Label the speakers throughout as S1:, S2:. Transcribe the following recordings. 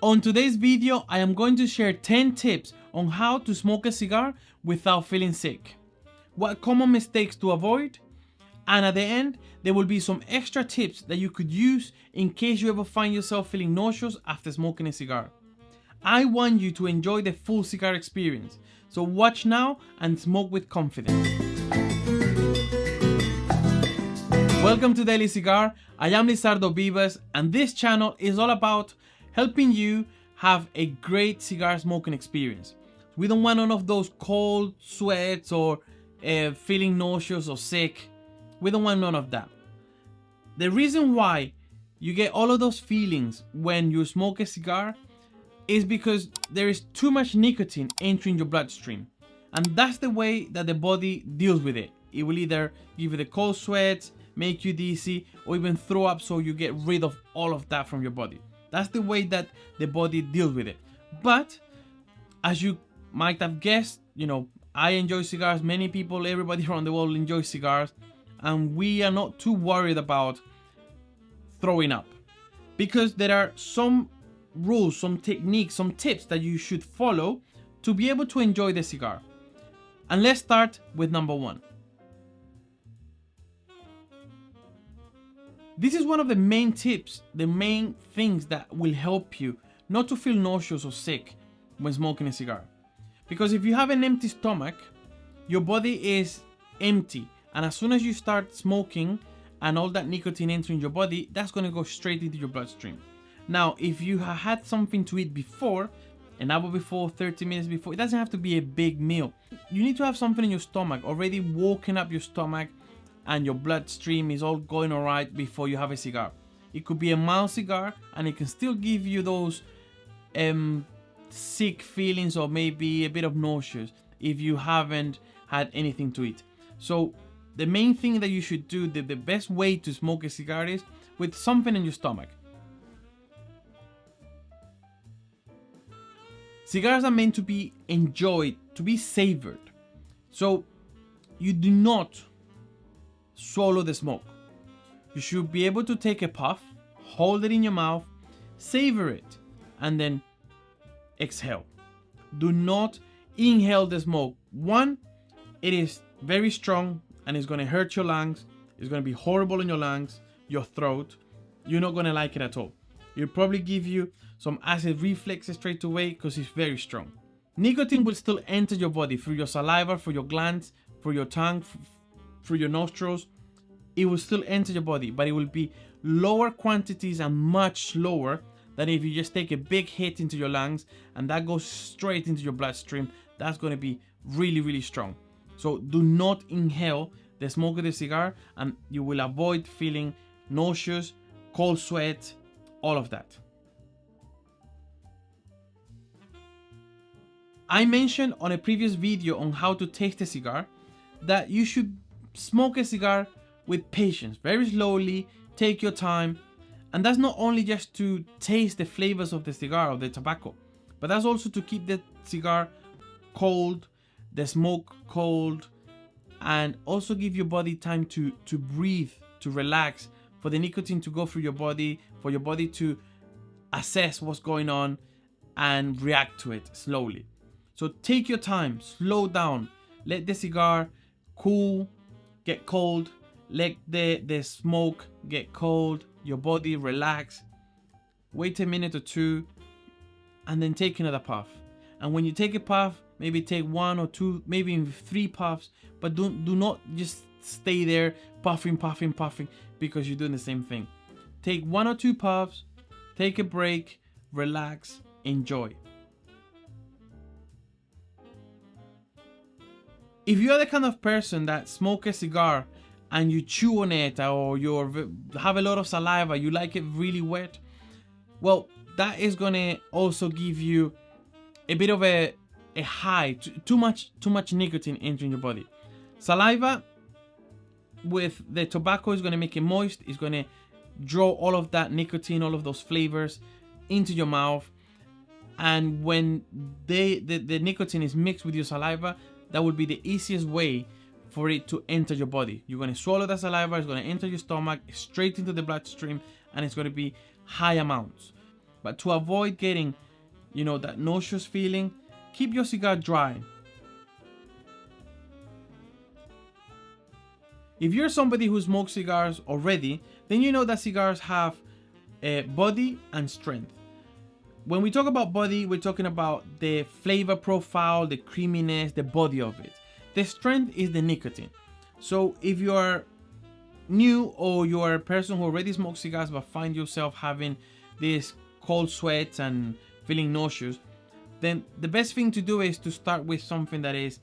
S1: On today's video, I am going to share 10 tips on how to smoke a cigar without feeling sick, what common mistakes to avoid, and at the end, there will be some extra tips that you could use in case you ever find yourself feeling nauseous after smoking a cigar. I want you to enjoy the full cigar experience, so watch now and smoke with confidence. Welcome to Daily Cigar. I am Lisardo Vivas, and this channel is all about helping you have a great cigar smoking experience. We don't want none of those cold sweats or feeling nauseous or sick. We don't want none of that. The reason why you get all of those feelings when you smoke a cigar is because there is too much nicotine entering your bloodstream. And that's the way that the body deals with it. It will either give you the cold sweats, make you dizzy, or even throw up, so you get rid of all of that from your body. That's the way that the body deals with it. But as you might have guessed, I enjoy cigars. Many people, everybody around the world enjoys cigars. And we are not too worried about throwing up, because there are some rules, some techniques, some tips that you should follow to be able to enjoy the cigar. And let's start with number 1. This is one of the main tips, the main things that will help you not to feel nauseous or sick when smoking a cigar. Because if you have an empty stomach, your body is empty. And as soon as you start smoking and all that nicotine entering your body, that's going to go straight into your bloodstream. Now, if you have had something to eat before, an hour before, 30 minutes before, it doesn't have to be a big meal. You need to have something in your stomach, already woken up your stomach, and your bloodstream is all going alright before you have a cigar. It could be a mild cigar and it can still give you those sick feelings or maybe a bit of nauseous if you haven't had anything to eat. So the main thing that you should do, the best way to smoke a cigar is with something in your stomach. Cigars are meant to be enjoyed, to be savored. So you do not swallow the smoke. You should be able to take a puff, hold it in your mouth, savor it, and then exhale. Do not inhale the smoke. One, it is very strong and it's going to hurt your lungs. It's going to be horrible in your lungs, your throat. You're not going to like it at all. It'll probably give you some acid reflexes straight away because it's very strong. Nicotine will still enter your body through your saliva, through your glands, through your tongue, through your nostrils. It will still enter your body, but it will be lower quantities and much slower than if you just take a big hit into your lungs and that goes straight into your bloodstream. That's going to be really, really strong. So do not inhale the smoke of the cigar and you will avoid feeling nauseous, cold sweat, all of that. I mentioned on a previous video on how to taste a cigar that you should smoke a cigar with patience, very slowly, take your time. And that's not only just to taste the flavors of the cigar or the tobacco, but that's also to keep the cigar cold, the smoke cold, and also give your body time to breathe, to relax, for the nicotine to go through your body, for your body to assess what's going on and react to it slowly. So take your time, slow down, let the cigar cool, get cold, let the smoke get cold, your body relax, wait a minute or two, and then take another puff. And when you take a puff, maybe take 1 or 2, maybe even 3 puffs, but do not just stay there puffing because you're doing the same thing. Take 1 or 2 puffs, take a break, relax, enjoy. If you're the kind of person that smoke a cigar and you chew on it, or you have a lot of saliva, you like it really wet, well, that is gonna also give you a bit of a high, too much nicotine entering your body. Saliva with the tobacco is gonna make it moist, it's gonna draw all of that nicotine, all of those flavors into your mouth, and when the nicotine is mixed with your saliva, that would be the easiest way for it to enter your body. You're going to swallow the saliva, it's going to enter your stomach, straight into the bloodstream, and it's going to be high amounts. But to avoid getting, that nauseous feeling, keep your cigar dry. If you're somebody who smokes cigars already, then you know that cigars have body and strength. When we talk about body, we're talking about the flavor profile, the creaminess, the body of it. The strength is the nicotine. So if you are new or you are a person who already smokes cigars but find yourself having these cold sweats and feeling nauseous, then the best thing to do is to start with something that is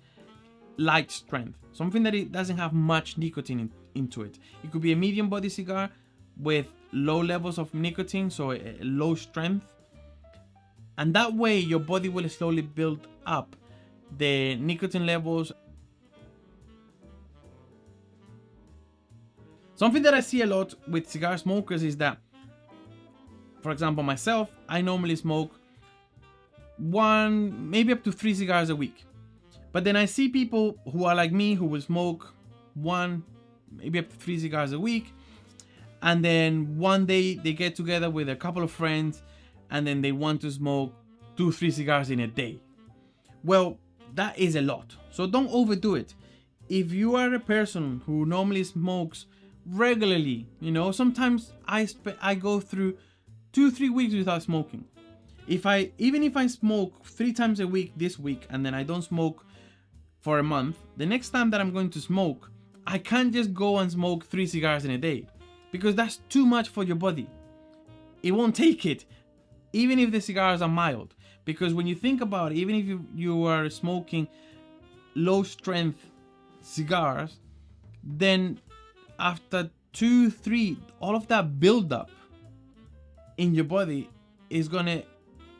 S1: light strength, something that it doesn't have much nicotine into it. It could be a medium body cigar with low levels of nicotine, so a low strength, and that way your body will slowly build up the nicotine levels. Something that I see a lot with cigar smokers is that, for example, myself, I normally smoke 1, maybe up to 3 cigars a week. But then I see people who are like me, who will smoke 1, maybe up to 3 cigars a week. And then one day they get together with a couple of friends and then they want to smoke 2-3 cigars in a day. Well, that is a lot. So don't overdo it. If you are a person who normally smokes regularly, sometimes I go through 2-3 weeks without smoking. Even if I smoke 3 times a week this week and then I don't smoke for a month, the next time that I'm going to smoke, I can't just go and smoke 3 cigars in a day, because that's too much for your body. It won't take it, even if the cigars are mild. Because when you think about it, even if you are smoking low strength cigars, then after 2-3, all of that buildup in your body is gonna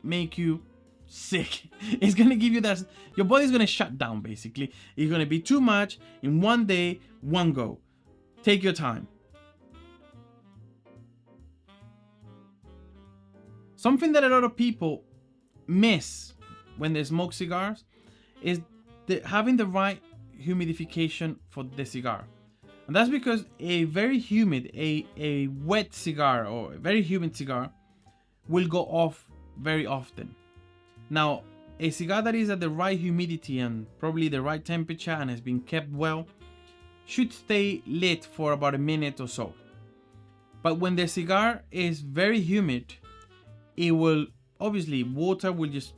S1: make you sick. It's gonna give you that, your body's gonna shut down basically. It's gonna be too much in one day, one go. Take your time. Something that a lot of people miss when they smoke cigars is having the right humidification for the cigar. And that's because a very humid, a wet cigar or a very humid cigar will go off very often. Now, a cigar that is at the right humidity and probably the right temperature and has been kept well should stay lit for about a minute or so. But when the cigar is very humid, it will, obviously water will just,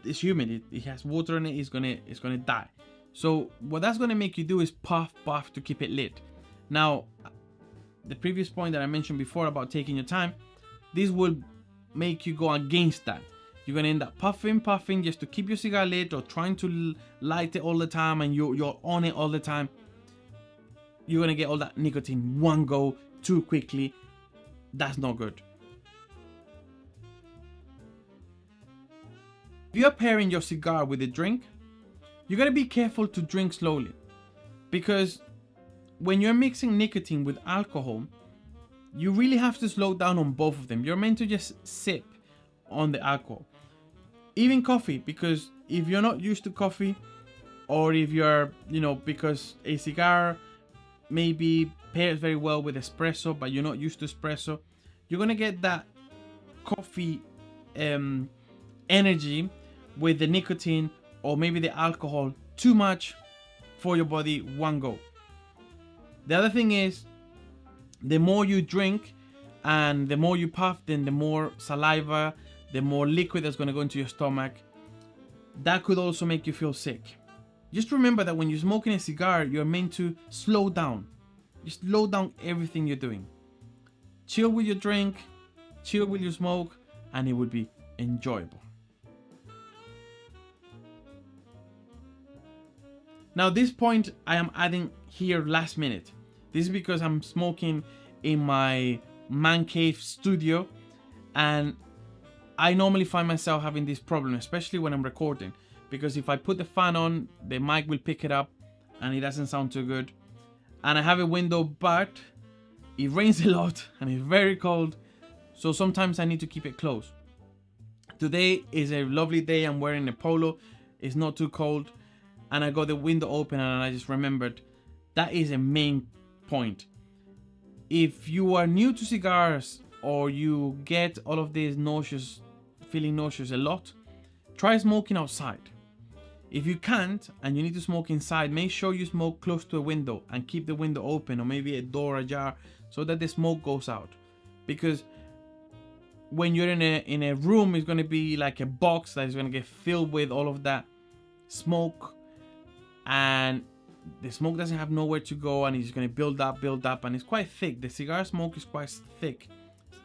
S1: it's humid, it has water in it, it's gonna die. So what that's gonna make you do is puff to keep it lit. Now, the previous point that I mentioned before about taking your time, this will make you go against that. You're gonna end up puffing just to keep your cigar lit, or trying to light it all the time, and you're on it all the time. You're gonna get all that nicotine one go too quickly. That's not good. If you're pairing your cigar with a drink, you gotta be careful to drink slowly, because when you're mixing nicotine with alcohol, you really have to slow down on both of them. You're meant to just sip on the alcohol. Even coffee, because if you're not used to coffee, or if you're, because a cigar maybe pairs very well with espresso, but you're not used to espresso, you're gonna get that coffee energy with the nicotine or maybe the alcohol too much for your body one go. The other thing is, the more you drink and the more you puff, then the more saliva, the more liquid that's going to go into your stomach. That could also make you feel sick. Just remember that when you're smoking a cigar, you're meant to slow down. Just slow down everything you're doing. Chill with your drink, chill with your smoke, and it would be enjoyable. Now, this point I am adding here last minute. This is because I'm smoking in my man cave studio, and I normally find myself having this problem, especially when I'm recording, because if I put the fan on, the mic will pick it up and it doesn't sound too good. And I have a window, but it rains a lot and it's very cold, so sometimes I need to keep it closed. Today is a lovely day. I'm wearing a polo, it's not too cold, and I got the window open, and I just remembered that is a main point. If you are new to cigars or you get all of these feeling nauseous a lot, try smoking outside. If you can't and you need to smoke inside, make sure you smoke close to a window and keep the window open, or maybe a door ajar, so that the smoke goes out. Because when you're in a room, it's going to be like a box that is going to get filled with all of that smoke, and the smoke doesn't have nowhere to go, and it's going to build up, and it's quite thick. The cigar smoke is quite thick,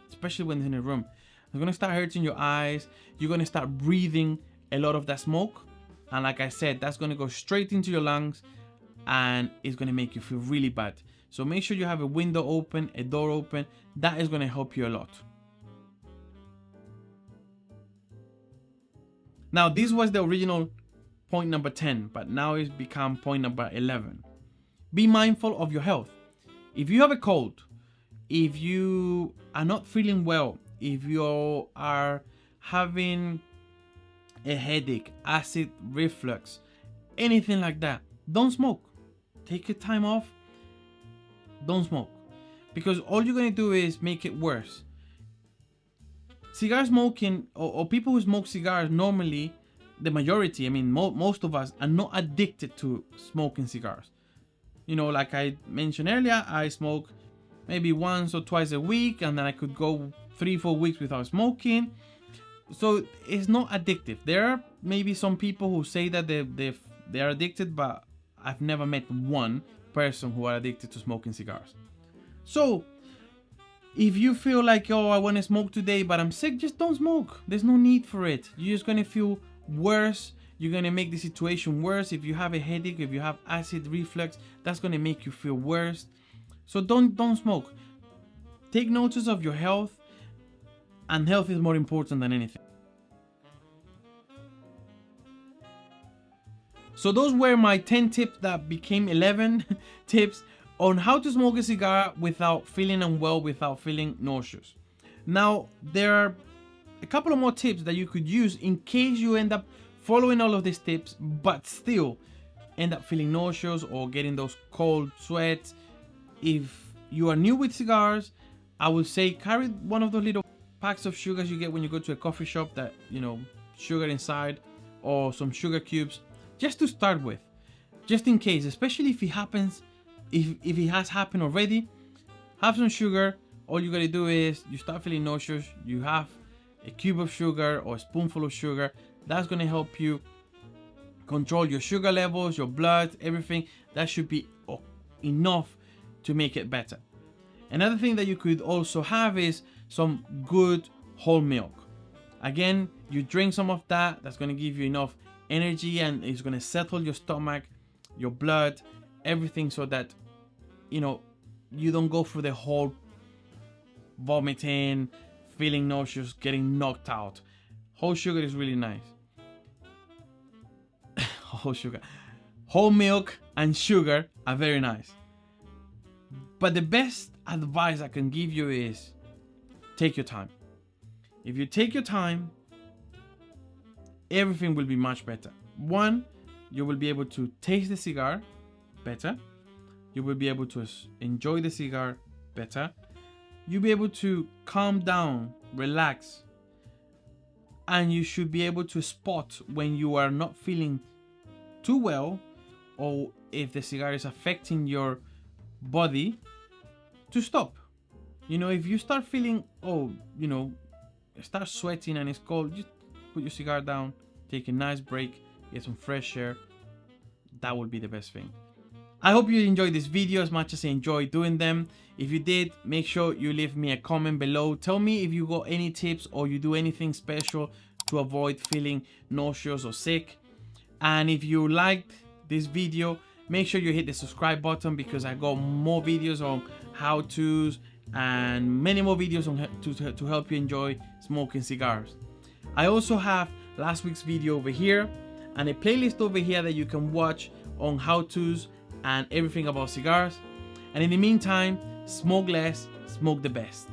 S1: especially when it's in a room. It's going to start hurting your eyes. You're going to start breathing a lot of that smoke, and like I said, that's going to go straight into your lungs, and it's going to make you feel really bad. So make sure you have a window open, a door open. That is going to help you a lot. Now, this was the original point number 10, but now it's become point number 11. Be mindful of your health. If you have a cold, if you are not feeling well, if you are having a headache, acid reflux, anything like that, don't smoke. Take your time off. Don't smoke, because all you're going to do is make it worse. Cigar smoking, or people who smoke cigars, normally, the majority, I mean, most of us are not addicted to smoking cigars. You know, like I mentioned earlier, I smoke maybe once or twice a week, and then I could go 3-4 weeks without smoking. So it's not addictive. There are maybe some people who say that they are addicted, but I've never met one person who are addicted to smoking cigars. So if you feel like, oh, I want to smoke today, but I'm sick, just don't smoke. There's no need for it. You're just going to feel worse. You're going to make the situation worse. If you have a headache, if you have acid reflux, that's going to make you feel worse. So don't smoke. Take notice of your health, and health is more important than anything. So those were my 10 tips that became 11 tips on how to smoke a cigar without feeling unwell, without feeling nauseous. Now, there are a couple of more tips that you could use in case you end up following all of these tips, but still end up feeling nauseous or getting those cold sweats. If you are new with cigars, I would say carry one of those little packs of sugars you get when you go to a coffee shop that, you know, sugar inside, or some sugar cubes, just to start with, just in case, especially if it happens, if it has happened already. Have some sugar. All you gotta do is, you start feeling nauseous, you have a cube of sugar or a spoonful of sugar. That's gonna help you control your sugar levels, your blood, everything. That should be enough to make it better. Another thing that you could also have is some good whole milk. Again, you drink some of that. That's gonna give you enough energy, and it's gonna settle your stomach, your blood, everything, so that, you know, you don't go through the whole vomiting, feeling nauseous, getting knocked out. Whole sugar is really nice. Whole milk and sugar are very nice. But the best advice I can give you is take your time. If you take your time, everything will be much better. One, you will be able to taste the cigar better. You will be able to enjoy the cigar better. You'll be able to calm down, relax, and you should be able to spot when you are not feeling too well, or if the cigar is affecting your body, to stop. You know, if you start feeling, start sweating and it's cold, just put your cigar down, take a nice break, get some fresh air. That would be the best thing. I hope you enjoyed this video as much as I enjoyed doing them. If you did, make sure you leave me a comment below. Tell me if you got any tips or you do anything special to avoid feeling nauseous or sick. And if you liked this video, make sure you hit the subscribe button, because I got more videos on how-tos and many more videos on to help you enjoy smoking cigars. I also have last week's video over here and a playlist over here that you can watch on how-tos and everything about cigars. And in the meantime, smoke less, smoke the best.